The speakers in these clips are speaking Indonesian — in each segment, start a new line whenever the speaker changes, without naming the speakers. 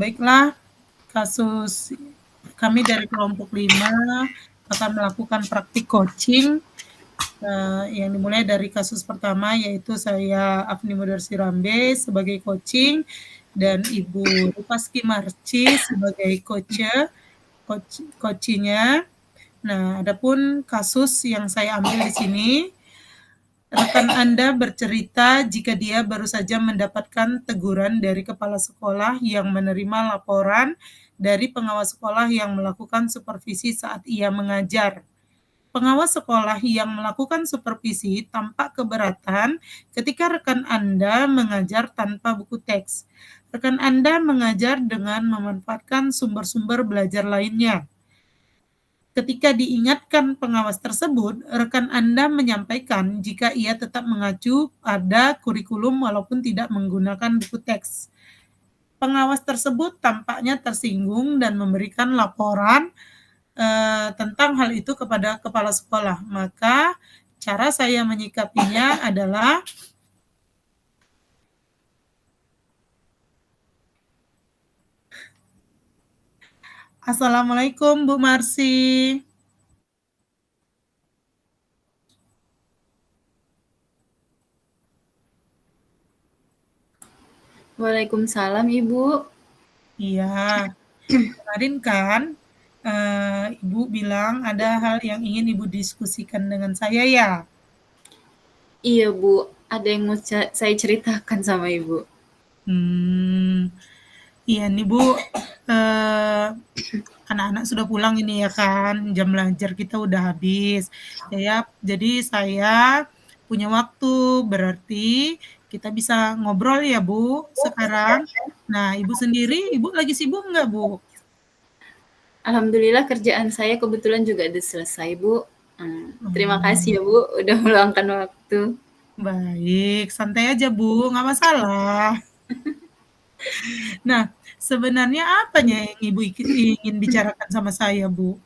Baiklah, kasus kami dari kelompok 5 akan melakukan praktik coaching, yang dimulai dari kasus pertama, yaitu saya Afni Mudar Sirambe sebagai coaching dan Ibu Rupaski Marci sebagai coaching-nya. Nah, adapun kasus yang saya ambil di sini, rekan Anda bercerita jika dia baru saja mendapatkan teguran dari kepala sekolah yang menerima laporan dari pengawas sekolah yang melakukan supervisi saat ia mengajar. Pengawas sekolah yang melakukan supervisi tampak keberatan ketika rekan Anda mengajar tanpa buku teks. Rekan Anda mengajar dengan memanfaatkan sumber-sumber belajar lainnya. Ketika diingatkan pengawas tersebut, rekan Anda menyampaikan jika ia tetap mengacu pada kurikulum walaupun tidak menggunakan buku teks. Pengawas tersebut tampaknya tersinggung dan memberikan laporan tentang hal itu kepada kepala sekolah. Maka cara saya menyikapinya adalah Assalamualaikum Bu Marsi.
Waalaikumsalam Ibu.
Iya, kemarin kan Ibu bilang ada hal yang ingin Ibu diskusikan dengan saya ya?
Iya Bu, ada yang mau saya ceritakan sama Ibu.
Iya nih Bu, anak-anak sudah pulang ini ya kan, jam belajar kita udah habis. Jadi saya punya waktu, berarti kita bisa ngobrol ya Bu sekarang. Nah, Ibu sendiri, Ibu lagi sibuk nggak Bu?
Alhamdulillah kerjaan saya kebetulan juga udah selesai Bu. Terima kasih ya
Hmm,
Bu, udah meluangkan waktu.
baik, santai aja Bu, nggak masalah. Nah, sebenarnya apanya yang Ibu ingin bicarakan sama saya Bu?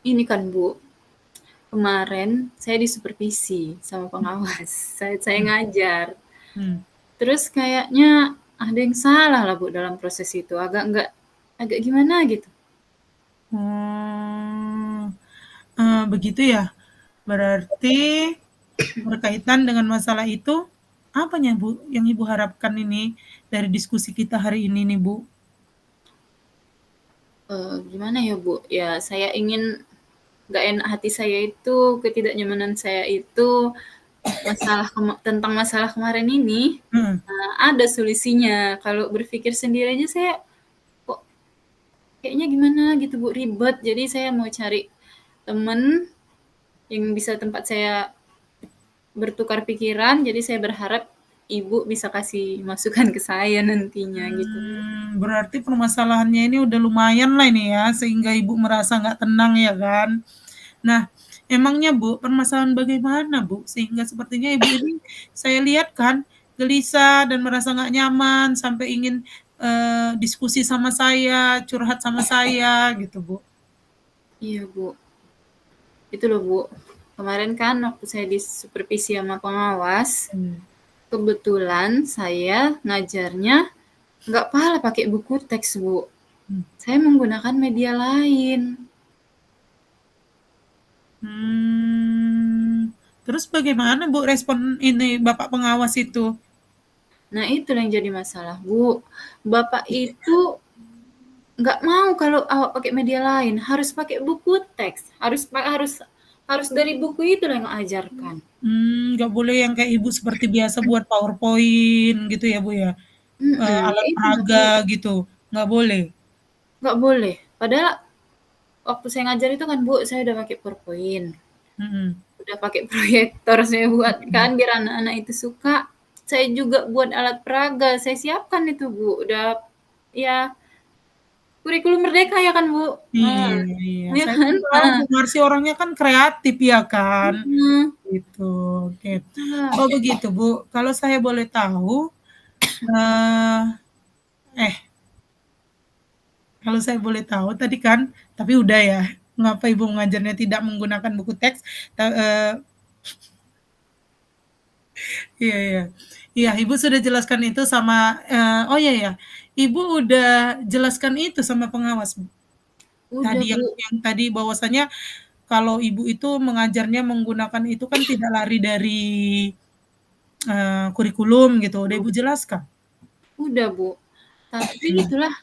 Ini kan Bu, kemarin saya disupervisi sama pengawas saat saya
Hmm,
ngajar.
hmm.
Terus kayaknya ada yang salah lah Bu dalam proses itu, agak gimana gitu.
Oh, begitu ya? Berarti berkaitan dengan masalah itu, apanya Bu yang Ibu harapkan ini dari diskusi kita hari ini nih Bu?
Gimana ya Bu, ya saya ingin gak enak hati saya itu, ketidaknyamanan saya itu tentang masalah kemarin ini,
Hmm,
ada solusinya. Kalau berpikir sendiri aja saya kok kayaknya gimana gitu Bu, ribet. Jadi saya mau cari temen yang bisa tempat saya bertukar pikiran, jadi saya berharap Ibu bisa kasih masukan ke saya nantinya gitu.
berarti permasalahannya ini udah lumayan lah ini ya, sehingga Ibu merasa nggak tenang ya kan? Nah, emangnya Bu, permasalahan bagaimana Bu? Sehingga sepertinya Ibu ini saya lihat kan gelisah dan merasa nggak nyaman sampai ingin diskusi sama saya, curhat sama saya gitu Bu.
Iya Bu, itu loh Bu. Kemarin kan waktu saya disupervisi sama pengawas,
Hmm.
kebetulan saya ngajarnya nggak pala pakai buku teks, Bu.
Hmm.
Saya menggunakan media lain.
Terus bagaimana Bu respon ini Bapak pengawas itu?
Nah, itu yang jadi masalah, Bu. Bapak itu nggak mau kalau awak pakai media lain, harus pakai buku teks, harus harus dari buku itu yang ajarkan.
Nggak boleh yang kayak Ibu seperti biasa buat PowerPoint gitu ya Bu ya?
Ya
Alat
itu loh, Bu.
peraga gitu, nggak boleh?
Nggak boleh. Padahal waktu saya ngajar itu kan, Bu, saya udah pakai PowerPoint,
Mhm.
udah pakai proyektor saya buat
Mhm.
kan biar anak-anak itu suka. Saya juga buat alat peraga, saya siapkan itu, Bu. Udah ya kurikulum merdeka ya kan, Bu?
Iya iya,
Ya
saya kan
kan?
tahu Bu Marsy orangnya kan kreatif ya kan,
Mhm.
gitu, oke.
Itulah.
Oh begitu Bu, kalau saya boleh tahu, eee, eh, kalau saya boleh tahu tadi kan tapi udah ya, mengapa Ibu mengajarnya tidak menggunakan buku teks, eee, iya iya. Iya, Ibu sudah jelaskan itu sama, oh iya ya, Ibu udah jelaskan itu sama pengawas, Bu?
Udah,
Tadi
Bu.
yang tadi bahwasanya kalau Ibu itu mengajarnya menggunakan itu kan tidak lari dari, kurikulum gitu, udah Ibu jelaskan?
Udah, Bu. Tapi
Mmm,
itulah,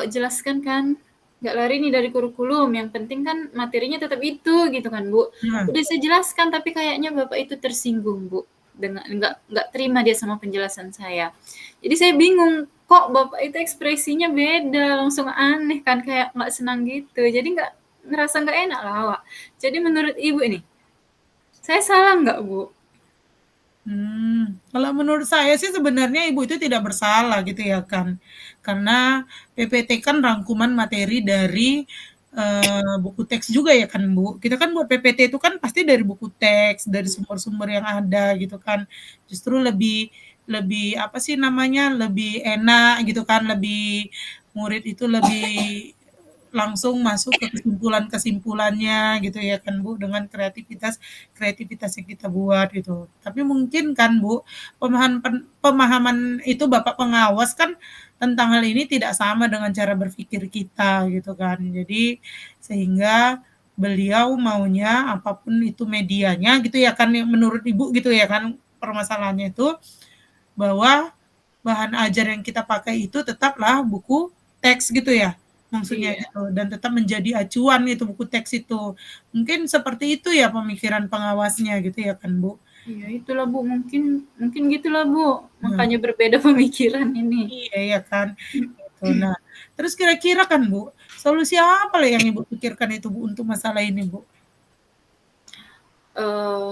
jelaskan kan, nggak lari nih dari kurikulum, yang penting kan materinya tetap itu, gitu kan, Bu.
nah,
Udah saya jelaskan, tapi kayaknya Bapak itu tersinggung, Bu, dengan nggak terima dia sama penjelasan saya. Jadi saya bingung, kok Bapak itu ekspresinya beda, langsung aneh kan, kayak nggak senang gitu. Jadi ngerasa nggak enak lah, Wak. Jadi menurut Ibu ini, saya salah nggak, Bu?
kalau menurut saya sih sebenarnya Ibu itu tidak bersalah gitu ya kan, karena PPT kan rangkuman materi dari, buku teks juga ya kan, Bu. Kita kan buat PPT itu kan pasti dari buku teks, dari sumber-sumber yang ada gitu kan. Justru lebih lebih apa sih namanya, lebih enak gitu kan, lebih murid itu lebih langsung masuk ke kesimpulan-kesimpulannya gitu ya kan Bu, dengan kreativitas kreativitas yang kita buat gitu. Tapi mungkin kan Bu, pemahaman itu Bapak pengawas kan tentang hal ini tidak sama dengan cara berpikir kita gitu kan. Jadi sehingga beliau maunya apapun itu medianya gitu ya kan, menurut Ibu gitu ya kan permasalahannya itu, bahwa bahan ajar yang kita pakai itu tetaplah buku teks gitu ya, maksudnya
Iya.
gitu, dan tetap menjadi acuan itu buku teks itu. Mungkin seperti itu ya pemikiran pengawasnya gitu ya kan, Bu?
Iya, itulah, Bu, mungkin mungkin gitulah, Bu,
Nah,
makanya berbeda pemikiran ini.
iya ya kan, gitu. Nah, terus kira-kira kan, Bu, solusi apa lah yang Ibu pikirkan itu, Bu, untuk masalah ini, Bu?
Eee,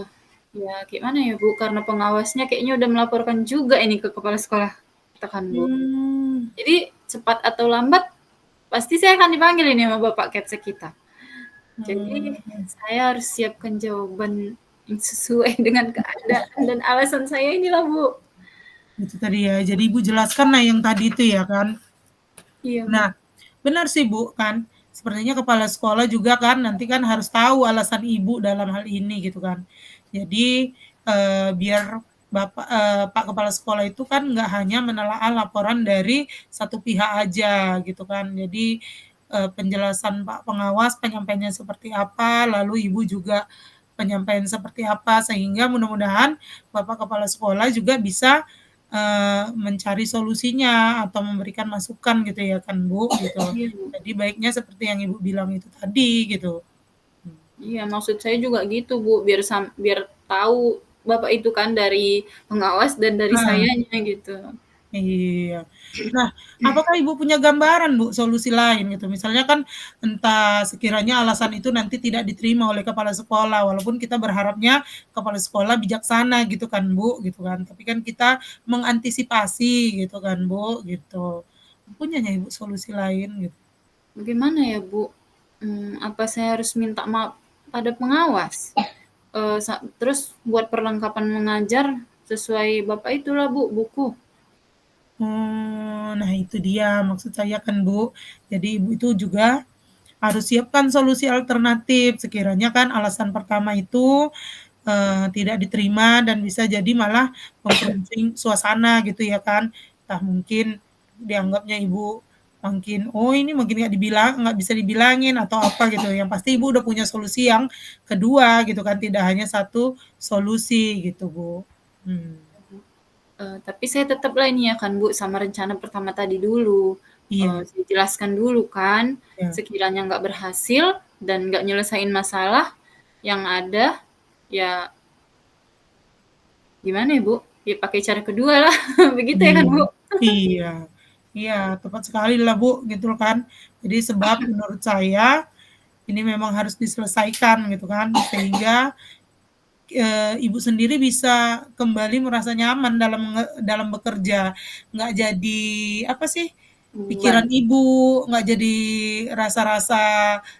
ya gimana ya, Bu, karena pengawasnya kayaknya udah melaporkan juga ini ke kepala sekolah kita kan, Bu.
Mmm,
Jadi cepat atau lambat pasti saya akan dipanggil ini sama bapak Kepsek kita. Jadi
oh,
saya harus siapkan jawaban yang sesuai dengan keadaan dan alasan saya inilah, Bu.
itu tadi ya, jadi Ibu jelaskan lah yang tadi itu ya kan?
Iya, Bu.
Nah, benar sih, Bu, kan, sepertinya kepala sekolah juga kan nanti kan harus tahu alasan Ibu dalam hal ini gitu kan. Jadi, biar Pak kepala sekolah itu kan nggak hanya menelaah laporan dari satu pihak aja gitu kan. Jadi, penjelasan Pak pengawas penyampaiannya seperti apa, lalu Ibu juga penyampaian seperti apa, sehingga mudah-mudahan Bapak kepala sekolah juga bisa mencari solusinya atau memberikan masukan gitu ya kan, Bu, gitu.
Iya, Bu.
Jadi baiknya seperti yang Ibu bilang itu tadi gitu. Mmm,
Iya, maksud saya juga gitu, Bu, biar tahu bapak itu kan dari pengawas dan dari
nah,
sayanya gitu.
iya. Nah, apakah Ibu punya gambaran, Bu, solusi lain gitu? Misalnya kan entah sekiranya alasan itu nanti tidak diterima oleh kepala sekolah, walaupun kita berharapnya kepala sekolah bijaksana gitu kan, Bu, gitu kan. Tapi kan kita mengantisipasi gitu kan, Bu, gitu. Punya nggak Ibu solusi lain gitu?
Bagaimana ya, Bu? Apa saya harus minta maaf pada pengawas? Terus buat perlengkapan mengajar sesuai bapak itulah, Bu, buku.
Oh, nah itu dia maksud saya kan, Bu. Jadi Ibu itu juga harus siapkan solusi alternatif sekiranya kan alasan pertama itu, tidak diterima dan bisa jadi malah memperuncing suasana gitu ya kan. Entah mungkin dianggapnya Ibu makin, "Oh ini makin nggak bisa dibilangin," atau apa gitu. Yang pasti Ibu udah punya solusi yang kedua gitu kan, tidak hanya satu solusi gitu, Bu. Mmm,
Tapi saya tetaplah ini ya kan, Bu, sama rencana pertama tadi dulu.
iya,
Saya jelaskan dulu kan,
iya,
sekiranya nggak berhasil dan nggak nyelesain masalah yang ada, ya gimana ya, Bu, ya pakai cara kedua lah, begitu ya kan,
iya,
Bu?
iya. Iya, tepat sekali lah, Bu, gitu kan. Jadi sebab menurut saya, ini memang harus diselesaikan gitu kan, sehingga, Ibu sendiri bisa kembali merasa nyaman dalam bekerja. Nggak jadi, apa sih, pikiran
Beban.
Ibu, nggak jadi rasa-rasa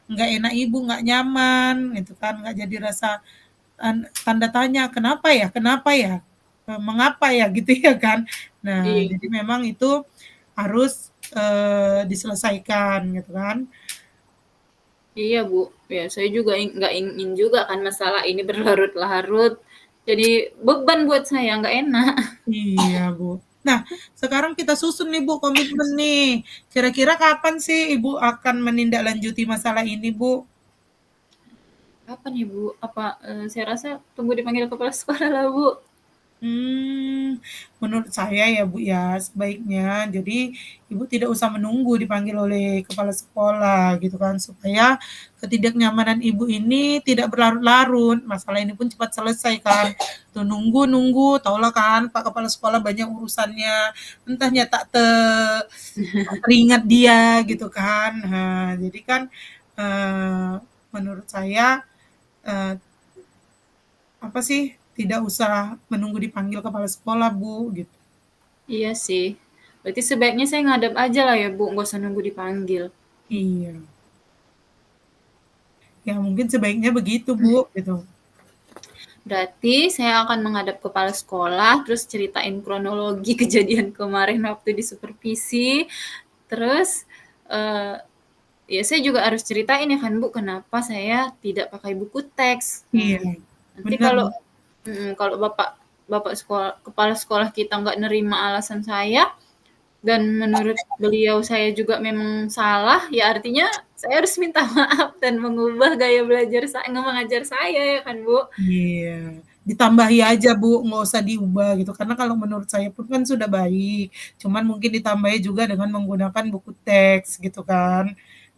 nggak enak Ibu, nggak nyaman gitu kan, nggak jadi rasa tanda tanya, kenapa ya, mengapa ya, gitu ya kan. Nah,
Iya.
jadi memang itu harus, diselesaikan gitu kan.
Iya, Bu. Ya, saya juga nggak ingin juga kan masalah ini berlarut-larut. Jadi beban buat saya, nggak enak.
Iya, Bu. Nah, sekarang kita susun nih, Bu, komitmen nih. Kira-kira kapan sih Ibu akan menindaklanjuti masalah ini, Bu?
Kapan ya, Bu? Apa, saya rasa tunggu dipanggil kepala sekolah lah, Bu.
Menurut saya ya, Bu, ya, sebaiknya jadi Ibu tidak usah menunggu dipanggil oleh kepala sekolah gitu kan, supaya ketidaknyamanan Ibu ini tidak berlarut-larut, masalah ini pun cepat selesai kan. Tuh nunggu-nunggu, tahulah kan Pak kepala sekolah banyak urusannya, entahnya tak teringat dia gitu kan. Nah, jadi kan, menurut saya, eee, apa sih, tidak usah menunggu dipanggil kepala sekolah, Bu, gitu.
Iya sih. Berarti sebaiknya saya ngadap aja lah ya, Bu, nggak usah nunggu dipanggil.
Iya. Ya mungkin sebaiknya begitu, Bu, gitu.
Berarti saya akan menghadap kepala sekolah, terus ceritain kronologi kejadian kemarin waktu di supervisi. Terus, ya saya juga harus ceritain ya kan Bu, kenapa saya tidak pakai buku teks.
Iya,
Nanti
benar,
kalau
Bu.
kalau bapak bapak sekolah kepala sekolah kita nggak nerima alasan saya, dan menurut beliau saya juga memang salah, ya artinya saya harus minta maaf dan mengubah gaya belajar saya, mengajar saya ya kan Bu.
Iya, ditambahi aja, Bu, nggak usah diubah gitu, karena kalau menurut saya pun kan sudah baik, cuman mungkin ditambahi juga dengan menggunakan buku teks gitu kan.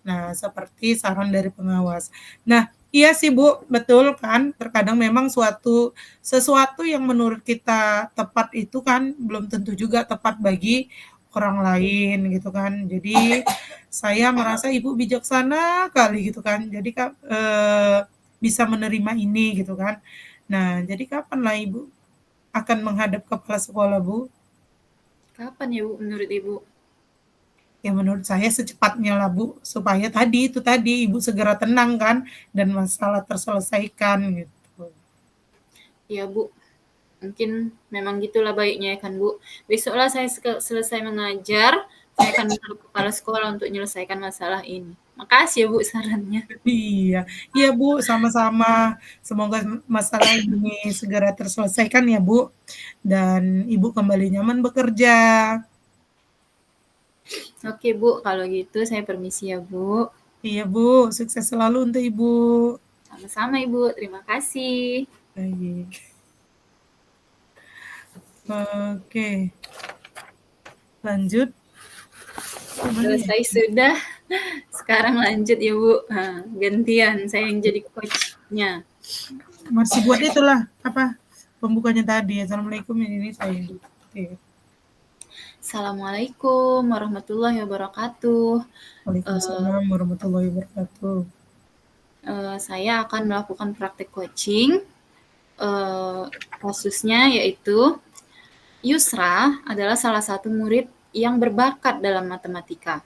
Nah, seperti saran dari pengawas. Nah, iya sih, Bu, betul kan, terkadang memang sesuatu yang menurut kita tepat itu kan belum tentu juga tepat bagi orang lain gitu kan. Jadi, saya merasa Ibu bijaksana kali gitu kan, jadi bisa menerima ini gitu kan. Nah, jadi kapanlah Ibu akan menghadap kepala sekolah, Bu?
Kapan ya Bu menurut Ibu?
Ya menurut saya secepatnya lah, Bu, supaya itu tadi, Ibu segera tenang kan dan masalah terselesaikan gitu.
Ya Bu, mungkin memang gitulah baiknya ya kan Bu. Besoklah saya selesai mengajar, saya akan minta kepala sekolah untuk menyelesaikan masalah ini. Makasih ya Bu sarannya.
Iya, iya, Bu, sama-sama. Semoga masalah ini segera terselesaikan ya, Bu, dan Ibu kembali nyaman bekerja.
Oke Bu, kalau gitu saya permisi ya Bu.
Iya, Bu, sukses selalu untuk Ibu.
Sama-sama Ibu, terima kasih.
Baik. Oke, lanjut ke mana ya?
Selesai sudah. Sekarang lanjut ya Bu. Nah, gantian saya yang jadi coachnya.
Masih buat itulah, apa, pembukanya tadi. Assalamualaikum, ini saya. Oke.
Assalamualaikum warahmatullahi wabarakatuh.
Waalaikumsalam warahmatullahi wabarakatuh.
Saya akan melakukan praktek coaching. Kasusnya yaitu Yusra adalah salah satu murid yang berbakat dalam matematika.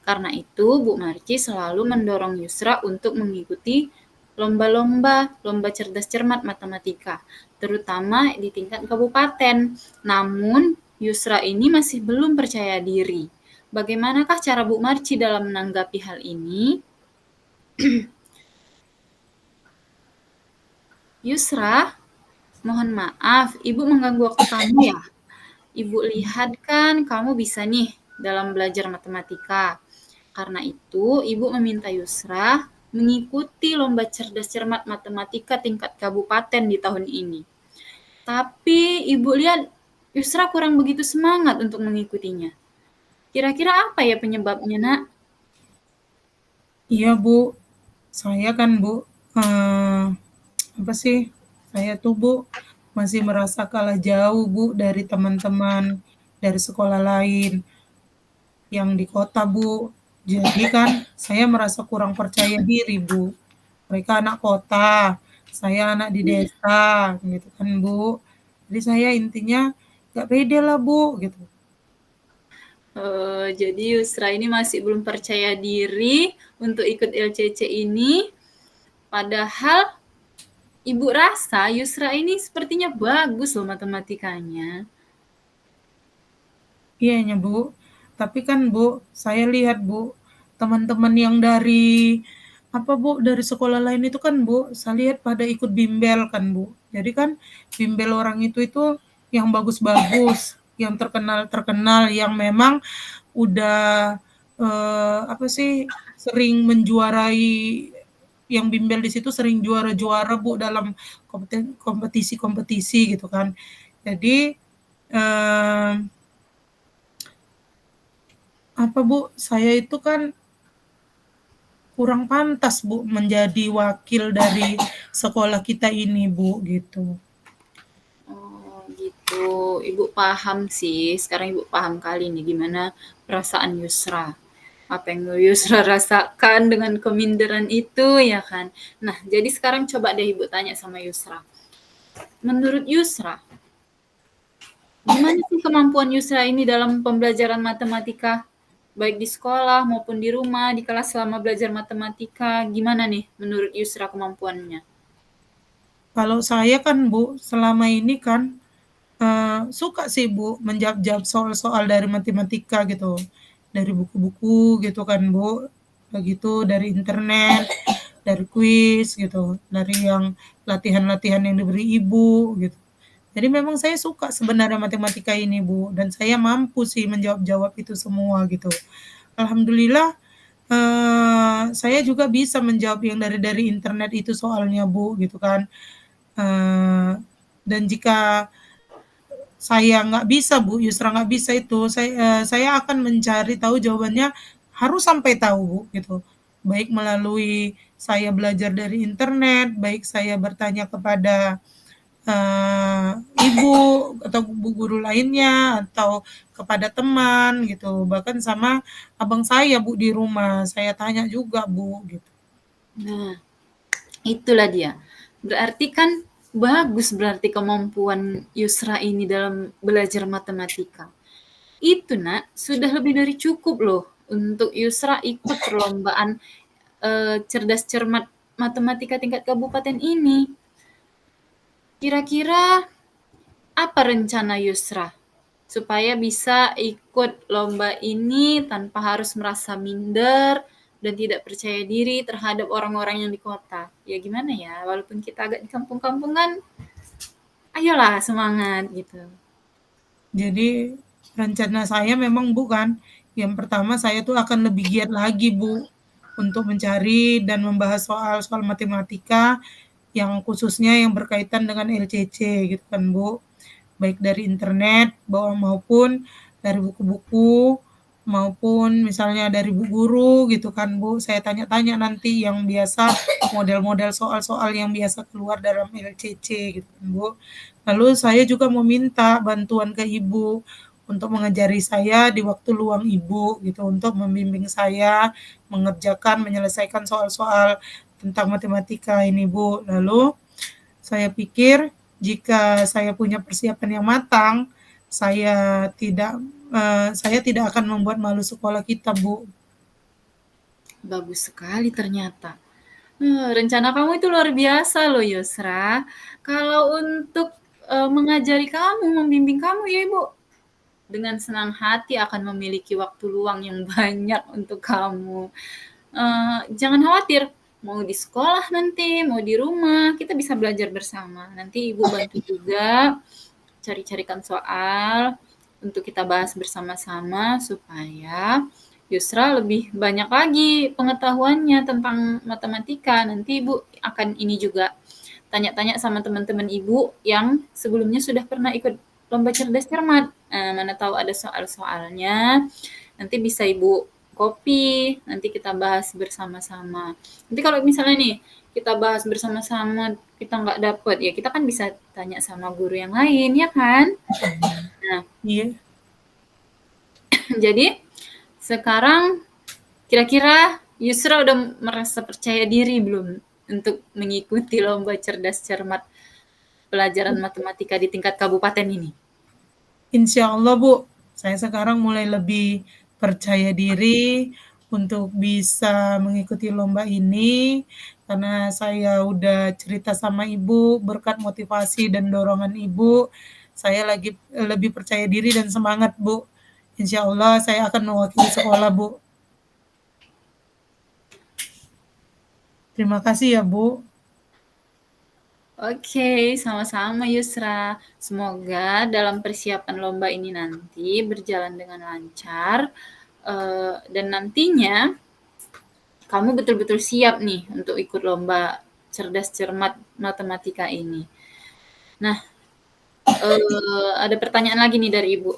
Karena itu, Bu Marci selalu mendorong Yusra untuk mengikuti lomba cerdas cermat matematika, terutama di tingkat kabupaten. Namun, Yusra ini masih belum percaya diri. Bagaimanakah cara Bu Marci dalam menanggapi hal ini? Yusra, mohon maaf, Ibu mengganggu waktu kamu ya? Ibu lihat kan kamu bisa nih dalam belajar matematika. Karena itu, Ibu meminta Yusra mengikuti lomba cerdas cermat matematika tingkat kabupaten di tahun ini. Tapi Ibu lihat Yusra kurang begitu semangat untuk mengikutinya. Kira-kira apa ya penyebabnya, Nak?
Iya, Bu. Saya kan, Bu, apa sih, saya tuh, Bu, masih merasa kalah jauh, Bu, dari teman-teman dari sekolah lain yang di kota, Bu. Jadi kan saya merasa kurang percaya diri, Bu. Mereka anak kota, saya anak di desa, gitu kan, Bu. Jadi saya intinya nggak pede lah, Bu, gitu.
Jadi Yusra ini masih belum percaya diri untuk ikut LCC ini. Padahal Ibu rasa Yusra ini sepertinya bagus loh matematikanya.
Iyanya, Bu. Tapi kan, Bu, saya lihat, Bu, teman-teman yang dari apa, Bu, dari sekolah lain itu kan, Bu, saya lihat pada ikut bimbel kan, Bu. Jadi kan bimbel orang itu yang bagus-bagus, yang terkenal, yang memang udah sering menjuarai, yang bimbel di situ sering juara-juara Bu dalam kompetisi-kompetisi gitu kan. Jadi Bu, saya itu kan kurang pantas Bu menjadi wakil dari sekolah kita ini Bu gitu.
Oh gitu, Ibu paham sih. Sekarang Ibu paham kali nih gimana perasaan Yusra. Apa yang Yusra rasakan dengan keminderan itu ya kan. Nah, jadi sekarang coba deh Ibu tanya sama Yusra. Menurut Yusra, gimana sih kemampuan Yusra ini dalam pembelajaran matematika? Baik di sekolah maupun di rumah, di kelas selama belajar matematika, gimana nih menurut Yusra kemampuannya?
Kalau saya kan Bu, selama ini kan suka sih Bu menjawab-jawab soal-soal dari matematika gitu, dari buku-buku gitu kan Bu, begitu dari internet, dari kuis gitu, dari yang latihan-latihan yang diberi ibu gitu. Jadi memang saya suka sebenarnya matematika ini Bu, dan saya mampu sih menjawab-jawab itu semua gitu. Alhamdulillah saya juga bisa menjawab yang dari internet itu soalnya Bu gitu kan. Dan jika saya nggak bisa Bu, Yusra nggak bisa itu, saya akan mencari tahu jawabannya, harus sampai tahu Bu gitu. Baik melalui saya belajar dari internet, baik saya bertanya kepada ibu atau bu guru lainnya atau kepada teman gitu, bahkan sama abang saya Bu di rumah, saya tanya juga Bu gitu.
Nah, itulah dia. Berarti kan bagus berarti kemampuan Yusra ini dalam belajar matematika. Itu Nak, sudah lebih dari cukup loh untuk Yusra ikut perlombaan cerdas cermat matematika tingkat kabupaten ini. Kira-kira apa rencana Yusra supaya bisa ikut lomba ini tanpa harus merasa minder dan tidak percaya diri terhadap orang-orang yang di kota? Ya gimana ya, walaupun kita agak di kampung-kampung kan, ayolah semangat gitu.
Jadi rencana saya memang bukan, yang pertama saya tuh akan lebih giat lagi Bu, untuk mencari dan membahas soal-soal matematika yang khususnya yang berkaitan dengan LCC gitu kan Bu. Baik dari internet maupun dari buku-buku, maupun misalnya dari bu guru gitu kan Bu, saya tanya-tanya nanti yang biasa model-model soal-soal yang biasa keluar dalam LCC gitu kan Bu. Lalu saya juga meminta bantuan ke Ibu untuk mengajari saya di waktu luang Ibu gitu, untuk membimbing saya mengerjakan, menyelesaikan soal-soal tentang matematika ini Bu. Lalu saya pikir jika saya punya persiapan yang matang, saya tidak saya tidak akan membuat malu sekolah kita, Bu.
Bagus sekali ternyata. Rencana kamu itu luar biasa loh Yusra. Kalau untuk mengajari kamu, membimbing kamu ya Ibu, dengan senang hati akan memiliki waktu luang yang banyak untuk kamu. Jangan khawatir, mau di sekolah nanti, mau di rumah, kita bisa belajar bersama. Nanti Ibu bantu juga cari-carikan soal untuk kita bahas bersama-sama supaya Yusra lebih banyak lagi pengetahuannya tentang matematika. Nanti Ibu akan ini juga tanya-tanya sama teman-teman Ibu yang sebelumnya sudah pernah ikut lomba cerdas cermat. Mana tahu ada soal-soalnya, nanti bisa Ibu copy, nanti kita bahas bersama-sama. Nanti kalau misalnya nih, kita bahas bersama-sama, kita nggak dapet, ya kita kan bisa tanya sama guru yang lain, ya kan? Nah,
Iya.
jadi sekarang kira-kira Yusra udah merasa percaya diri belum untuk mengikuti lomba cerdas cermat pelajaran matematika di tingkat kabupaten ini?
Insya Allah, Bu. Saya sekarang mulai lebih percaya diri untuk bisa mengikuti lomba ini, karena saya udah cerita sama Ibu, berkat motivasi dan dorongan Ibu, saya lagi lebih percaya diri dan semangat, Bu. Insya Allah saya akan mewakili sekolah, Bu. Terima kasih ya, Bu.
Oke, sama-sama Yusra. Semoga dalam persiapan lomba ini nanti berjalan dengan lancar, dan nantinya kamu betul-betul siap nih untuk ikut lomba cerdas cermat matematika ini. Nah, ada pertanyaan lagi nih dari Ibu.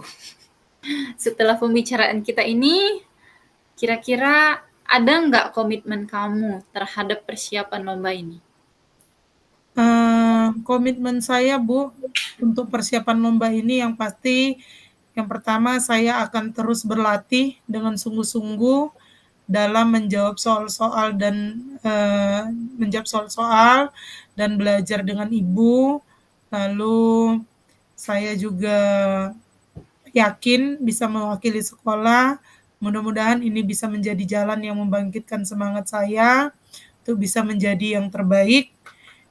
Setelah pembicaraan kita ini, kira-kira ada nggak komitmen kamu terhadap persiapan lomba ini?
Komitmen saya, Bu, untuk persiapan lomba ini yang pasti, yang pertama saya akan terus berlatih dengan sungguh-sungguh dalam menjawab soal-soal dan menjawab soal-soal dan belajar dengan Ibu. Lalu saya juga yakin bisa mewakili sekolah. Mudah-mudahan ini bisa menjadi jalan yang membangkitkan semangat saya untuk bisa menjadi yang terbaik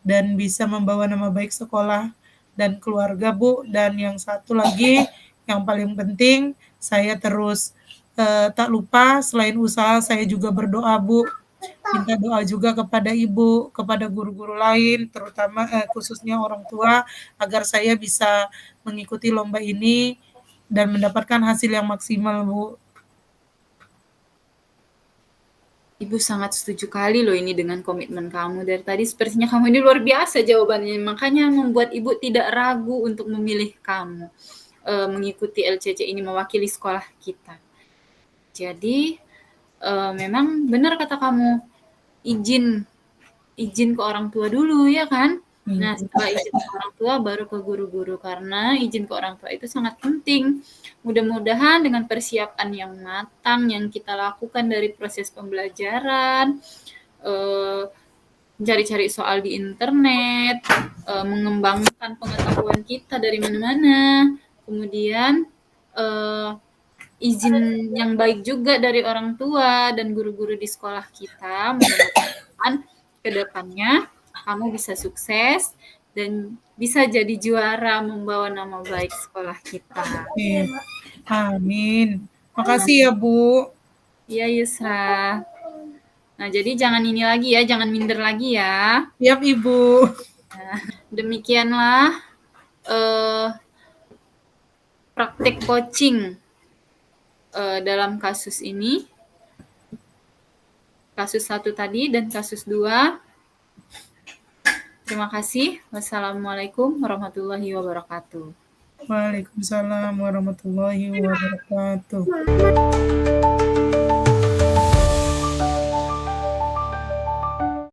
dan bisa membawa nama baik sekolah dan keluarga, Bu. Dan yang satu lagi, yang paling penting, saya terus tak lupa selain usaha saya juga berdoa, Bu. Minta doa juga kepada Ibu, kepada guru-guru lain, terutama khususnya orang tua, agar saya bisa mengikuti lomba ini dan mendapatkan hasil yang maksimal, Bu.
Ibu sangat setuju kali loh ini dengan komitmen kamu. Dari tadi sepertinya kamu ini luar biasa jawabannya. Makanya membuat Ibu tidak ragu untuk memilih kamu mengikuti LCC ini mewakili sekolah kita. Jadi memang benar kata kamu, izin ke orang tua dulu ya kan? Nah, setelah izin ke orang tua baru ke guru-guru, karena izin ke orang tua itu sangat penting. Mudah-mudahan dengan persiapan yang matang yang kita lakukan dari proses pembelajaran, cari-cari soal di internet, mengembangkan pengetahuan kita dari mana-mana, kemudian izin yang baik juga dari orang tua dan guru-guru di sekolah kita, mudah-mudahan ke depannya kamu bisa sukses dan bisa jadi juara membawa nama baik sekolah kita.
Amin. Makasih ya, Bu.
Iya, Yusra. Nah, jadi jangan ini lagi ya, jangan minder lagi ya.
Siap, Ibu.
Nah, demikianlah praktek coaching dalam kasus ini. Kasus 1 tadi dan kasus 2. Terima kasih. Wassalamualaikum warahmatullahi wabarakatuh.
Waalaikumsalam warahmatullahi wabarakatuh.